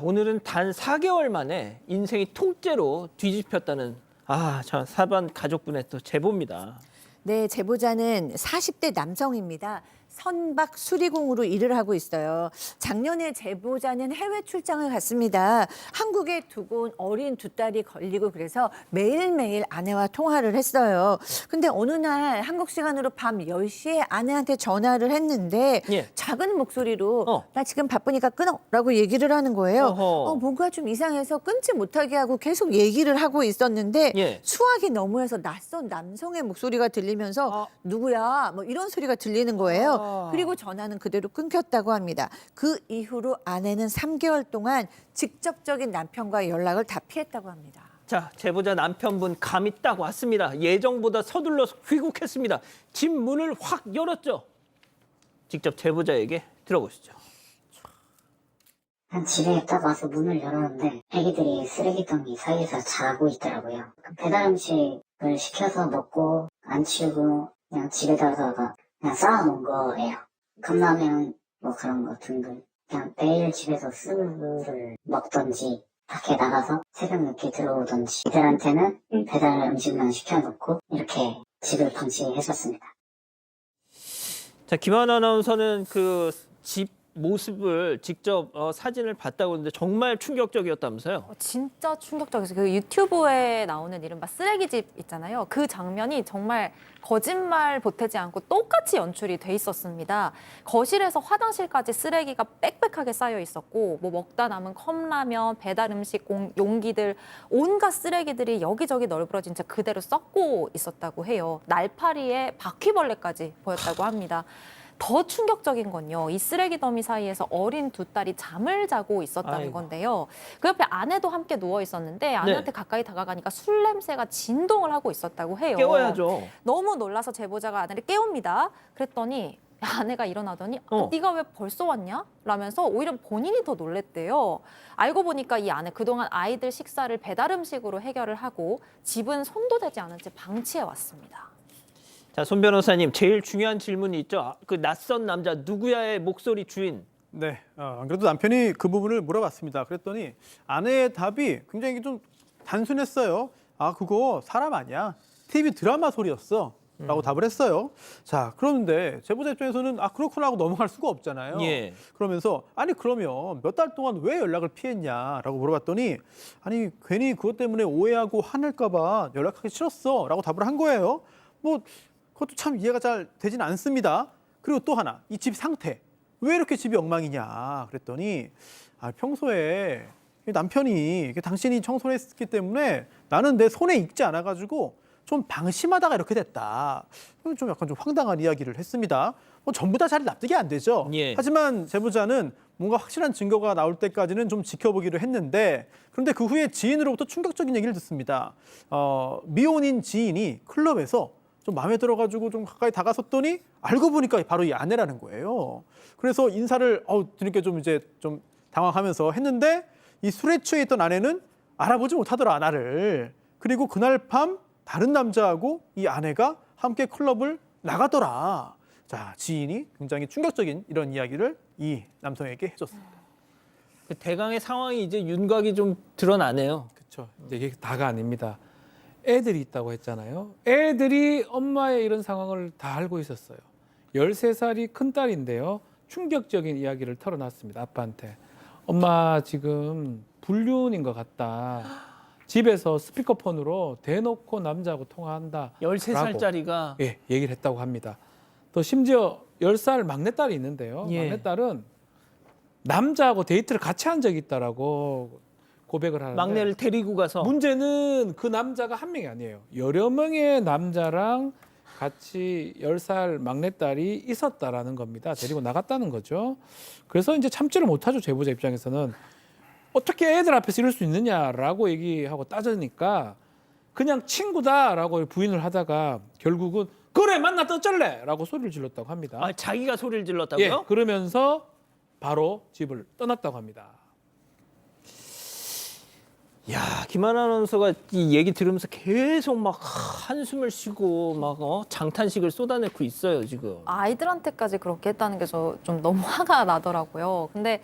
오늘은 단 4개월 만에 인생이 통째로 뒤집혔다는 저 사반 가족분의 또 제보입니다. 네, 제보자는 40대 남성입니다. 선박 수리공으로 일을 하고 있어요. 작년에 제보자는 해외 출장을 갔습니다. 한국에 두고 온 어린 두 딸이 걸리고 그래서 매일매일 아내와 통화를 했어요. 근데 어느 날 한국 시간으로 밤 10시에 아내한테 전화를 했는데 예. 작은 목소리로 나 지금 바쁘니까 끊어라고 얘기를 하는 거예요. 뭔가 좀 이상해서 끊지 못하게 하고 계속 얘기를 하고 있었는데 예. 수화기 너머에서 낯선 남성의 목소리가 들리면서 누구야? 뭐 이런 소리가 들리는 거예요. 그리고 전화는 그대로 끊겼다고 합니다. 그 이후로 아내는 3개월 동안 직접적인 남편과의 연락을 다 피했다고 합니다. 자, 제보자 남편분 감이 딱 왔습니다. 예정보다 서둘러서 귀국했습니다. 집 문을 확 열었죠. 직접 제보자에게 들어보시죠. 집에 딱 와서 문을 열었는데 애기들이 쓰레기더미 사이에서 자고 있더라고요. 배달 음식을 시켜서 먹고 안 치우고 그냥 집에다가 그냥 쌓아놓은 거예요. 컵라면 뭐 그런 거 등등. 그냥 매일 집에서 술을 먹던지 밖에 나가서 새벽 늦게 들어오던지 이들한테는 배달 음식만 시켜놓고 이렇게 집을 방치했었습니다. 자, 김하나 아나운서는 그 집 모습을 직접 사진을 봤다고 하는데 정말 충격적이었다면서요? 진짜 충격적이었어요. 그 유튜브에 나오는 이른바 쓰레기집 있잖아요. 그 장면이 정말 거짓말 보태지 않고 똑같이 연출이 돼 있었습니다. 거실에서 화장실까지 쓰레기가 빽빽하게 쌓여 있었고 뭐 먹다 남은 컵라면, 배달 음식 용기들 온갖 쓰레기들이 여기저기 널브러진 채 그대로 썩고 있었다고 해요. 날파리에 바퀴벌레까지 보였다고 합니다. 더 충격적인 건요. 이 쓰레기 더미 사이에서 어린 두 딸이 잠을 자고 있었다는 건데요. 그 옆에 아내도 함께 누워 있었는데 아내한테 가까이 다가가니까 술 냄새가 진동을 하고 있었다고 해요. 깨워야죠. 너무 놀라서 제보자가 아내를 깨웁니다. 그랬더니 아내가 일어나더니 네가 왜 벌써 왔냐? 라면서 오히려 본인이 더 놀랬대요. 알고 보니까 이 아내 그동안 아이들 식사를 배달 음식으로 해결을 하고 집은 손도 대지 않은 채 방치해 왔습니다. 자, 손 변호사님, 제일 중요한 질문이 있죠. 그 낯선 남자 누구야의 목소리 주인. 네, 안 그래도 남편이 그 부분을 물어봤습니다. 그랬더니 아내의 답이 굉장히 좀 단순했어요. 그거 사람 아니야. TV 드라마 소리였어. 라고 답을 했어요. 자, 그런데 제보자 입장에서는 그렇구나 하고 넘어갈 수가 없잖아요. 예. 그러면서 그러면 몇 달 동안 왜 연락을 피했냐라고 물어봤더니 괜히 그것 때문에 오해하고 화낼까 봐 연락하기 싫었어 라고 답을 한 거예요. 뭐 그것도 참 이해가 잘 되진 않습니다. 그리고 또 하나, 이 집 상태. 왜 이렇게 집이 엉망이냐 그랬더니 평소에 남편이 당신이 청소를 했기 때문에 나는 내 손에 익지 않아가지고 좀 방심하다가 이렇게 됐다. 좀 약간 좀 황당한 이야기를 했습니다. 뭐 전부 다 잘 납득이 안 되죠. 예. 하지만 제보자는 뭔가 확실한 증거가 나올 때까지는 좀 지켜보기로 했는데 그런데 그 후에 지인으로부터 충격적인 얘기를 듣습니다. 미혼인 지인이 클럽에서 좀 마음에 들어가지고 좀 가까이 다가섰더니 알고 보니까 바로 이 아내라는 거예요. 그래서 인사를 드니까 좀 이제 좀 당황하면서 했는데 이 술에 취해 있던 아내는 알아보지 못하더라 나를. 그리고 그날 밤 다른 남자하고 이 아내가 함께 클럽을 나가더라. 자, 지인이 굉장히 충격적인 이런 이야기를 이 남성에게 해줬습니다. 그 대강의 상황이 이제 윤곽이 좀 드러나네요. 그렇죠. 이게 다가 아닙니다. 애들이 있다고 했잖아요. 애들이 엄마의 이런 상황을 다 알고 있었어요. 13살이 큰딸인데요. 충격적인 이야기를 털어놨습니다. 아빠한테. 엄마 지금 불륜인 것 같다. 집에서 스피커폰으로 대놓고 남자하고 통화한다. 13살짜리가 예, 얘기를 했다고 합니다. 또 심지어 10살 막내딸이 있는데요. 예. 막내딸은 남자하고 데이트를 같이 한 적이 있다라고 고백을 하는데 막내를 데리고 가서 문제는 그 남자가 한 명이 아니에요. 여러 명의 남자랑 같이 10살 막내딸이 있었다라는 겁니다. 데리고 나갔다는 거죠. 그래서 이제 참지를 못하죠. 제보자 입장에서는. 어떻게 애들 앞에서 이럴 수 있느냐라고 얘기하고 따지니까 그냥 친구다라고 부인을 하다가 결국은 그래 만났다 어쩔래? 라고 소리를 질렀다고 합니다. 자기가 소리를 질렀다고요? 예, 그러면서 바로 집을 떠났다고 합니다. 야, 김하나 아나운서가 이 얘기 들으면서 계속 막 한숨을 쉬고 막 장탄식을 쏟아내고 있어요, 지금. 아이들한테까지 그렇게 했다는 게 좀 너무 화가 나더라고요. 근데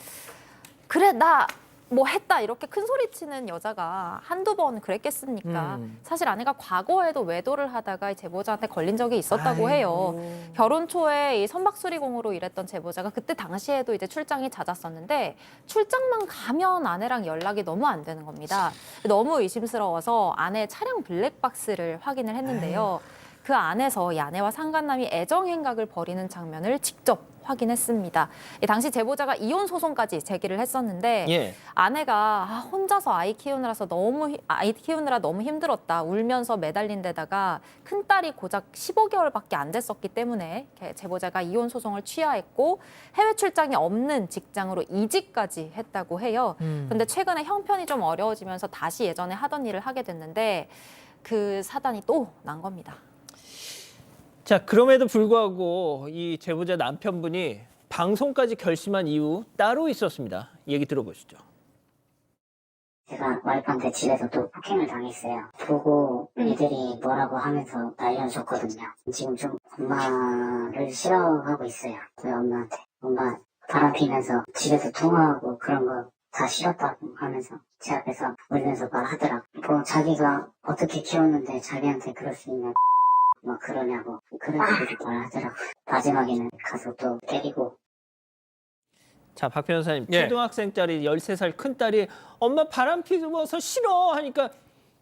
그래 나 뭐 했다 이렇게 큰 소리 치는 여자가 한두 번 그랬겠습니까? 사실 아내가 과거에도 외도를 하다가 이 제보자한테 걸린 적이 있었다고 해요. 결혼 초에 이 선박수리공으로 일했던 제보자가 그때 당시에도 이제 출장이 잦았었는데 출장만 가면 아내랑 연락이 너무 안 되는 겁니다. 너무 의심스러워서 아내의 차량 블랙박스를 확인을 했는데요. 그 안에서 이 아내와 상간남이 애정 행각을 벌이는 장면을 직접 확인했습니다. 당시 제보자가 이혼 소송까지 제기를 했었는데 예. 아내가 혼자서 아이 키우느라 너무 힘들었다. 울면서 매달린 데다가 큰 딸이 고작 15개월밖에 안 됐었기 때문에 제보자가 이혼 소송을 취하했고 해외 출장이 없는 직장으로 이직까지 했다고 해요. 그런데 최근에 형편이 좀 어려워지면서 다시 예전에 하던 일을 하게 됐는데 그 사단이 또 난 겁니다. 자, 그럼에도 불구하고 이 제보자 남편분이 방송까지 결심한 이유 따로 있었습니다. 얘기 들어보시죠. 제가 와이프한테 집에서 또 폭행을 당했어요. 보고 애들이 뭐라고 하면서 날려줬거든요. 지금 좀 엄마를 싫어하고 있어요. 저희 엄마한테. 엄마 바람 피면서 집에서 통화하고 그런 거 다 싫었다고 하면서 제 앞에서 울면서 말하더라고. 뭐 자기가 어떻게 키웠는데 자기한테 그럴 수 있냐. 막 그러냐고 그런 식으로 말하더라고. 마지막에는 가서 또 때리고. 자, 박 변호사님, 예. 초등학생짜리 13살 큰딸이 엄마 바람 피워서 싫어 하니까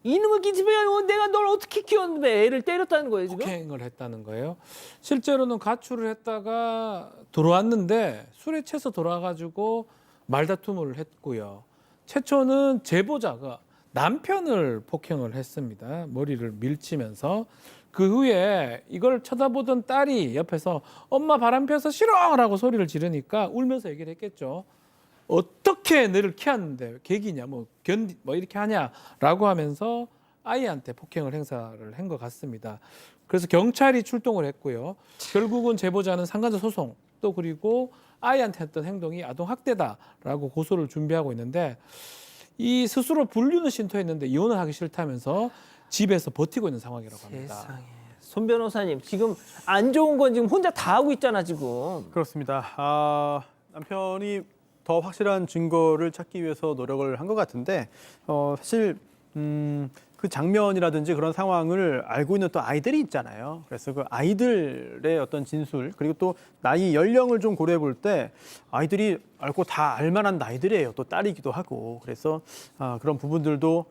이놈의 기집애야, 내가 널 어떻게 키웠는데 애를 때렸다는 거예요, 지금? 폭행을 했다는 거예요. 실제로는 가출을 했다가 돌아왔는데 술에 취해서 돌아와가지고 말다툼을 했고요. 최초는 제보자가 남편을 폭행을 했습니다. 머리를 밀치면서. 그 후에 이걸 쳐다보던 딸이 옆에서 엄마 바람 펴서 싫어라고 소리를 지르니까 울면서 얘기를 했겠죠. 어떻게 너를 키웠는데 계기냐, 뭐 이렇게 하냐라고 하면서 아이한테 폭행을 행사를 한 것 같습니다. 그래서 경찰이 출동을 했고요. 결국은 제보자는 상간자 소송 또 그리고 아이한테 했던 행동이 아동 학대다라고 고소를 준비하고 있는데 이 스스로 불륜을 신토했는데 이혼을 하기 싫다면서 집에서 버티고 있는 상황이라고 합니다. 세상에. 손 변호사님, 지금 안 좋은 건 지금 혼자 다 하고 있잖아, 지금. 그렇습니다. 남편이 더 확실한 증거를 찾기 위해서 노력을 한 것 같은데 사실 그 장면이라든지 그런 상황을 알고 있는 또 아이들이 있잖아요. 그래서 그 아이들의 어떤 진술 그리고 또 나이 연령을 좀 고려해 볼 때 아이들이 알고 다 알만한 나이들이에요. 또 딸이기도 하고 그래서 그런 부분들도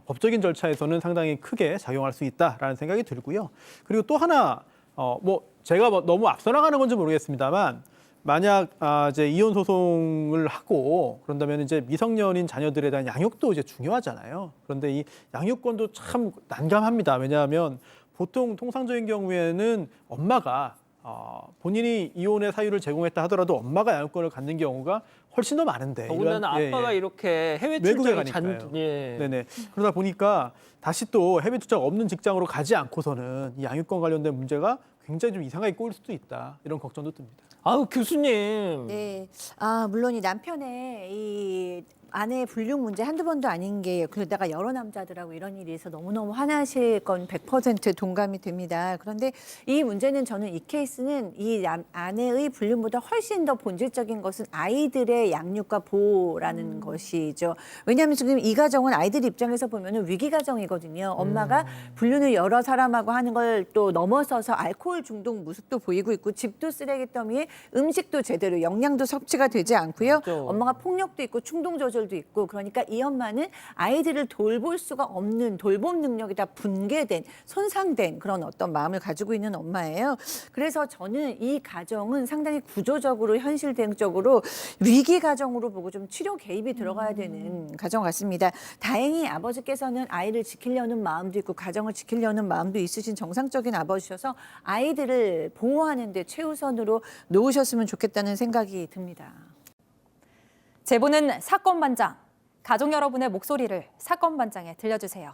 법적인 절차에서는 상당히 크게 작용할 수 있다라는 생각이 들고요. 그리고 또 하나 뭐 제가 너무 앞서 나가는 건지 모르겠습니다만 만약 이제 이혼 소송을 하고 그런다면 이제 미성년인 자녀들에 대한 양육도 이제 중요하잖아요. 그런데 이 양육권도 참 난감합니다. 왜냐하면 보통 통상적인 경우에는 엄마가 본인이 이혼의 사유를 제공했다 하더라도 엄마가 양육권을 갖는 경우가 훨씬 더 많은데. 더군다나 아빠가 이렇게 해외 외국에 출장이 가니까요. 예. 네네. 그러다 보니까 다시 또 해외 출장 없는 직장으로 가지 않고서는 이 양육권 관련된 문제가 굉장히 좀 이상하게 꼬일 수도 있다. 이런 걱정도 듭니다. 아우, 교수님. 네. 물론 이 남편의 이 아내의 불륜 문제 한두 번도 아닌 게 그러다가 여러 남자들하고 이런 일이 있어 너무너무 화나실 건 100% 동감이 됩니다. 그런데 이 문제는 저는 이 케이스는 이 아내의 불륜보다 훨씬 더 본질적인 것은 아이들의 양육과 보호라는 것이죠. 왜냐하면 지금 이 가정은 아이들 입장에서 보면 위기 가정이거든요. 엄마가 불륜을 여러 사람하고 하는 걸 또 넘어서서 알코올 중독 모습도 보이고 있고 집도 쓰레기더미에 음식도 제대로 영양도 섭취가 되지 않고요. 맞죠. 엄마가 폭력도 있고 충동 조절도 있고 그러니까 이 엄마는 아이들을 돌볼 수가 없는 돌봄 능력이 다 붕괴된 손상된 그런 어떤 마음을 가지고 있는 엄마예요. 그래서 저는 이 가정은 상당히 구조적으로 현실적으로 위기 가정으로 보고 좀 치료 개입이 들어가야 되는 가정 같습니다. 다행히 아버지께서는 아이를 지키려는 마음도 있고 가정을 지키려는 마음도 있으신 정상적인 아버지셔서 아이들을 보호하는 데 최우선으로 놓으셨으면 좋겠다는 생각이 듭니다. 제보는 사건 반장. 가족 여러분의 목소리를 사건 반장에 들려주세요.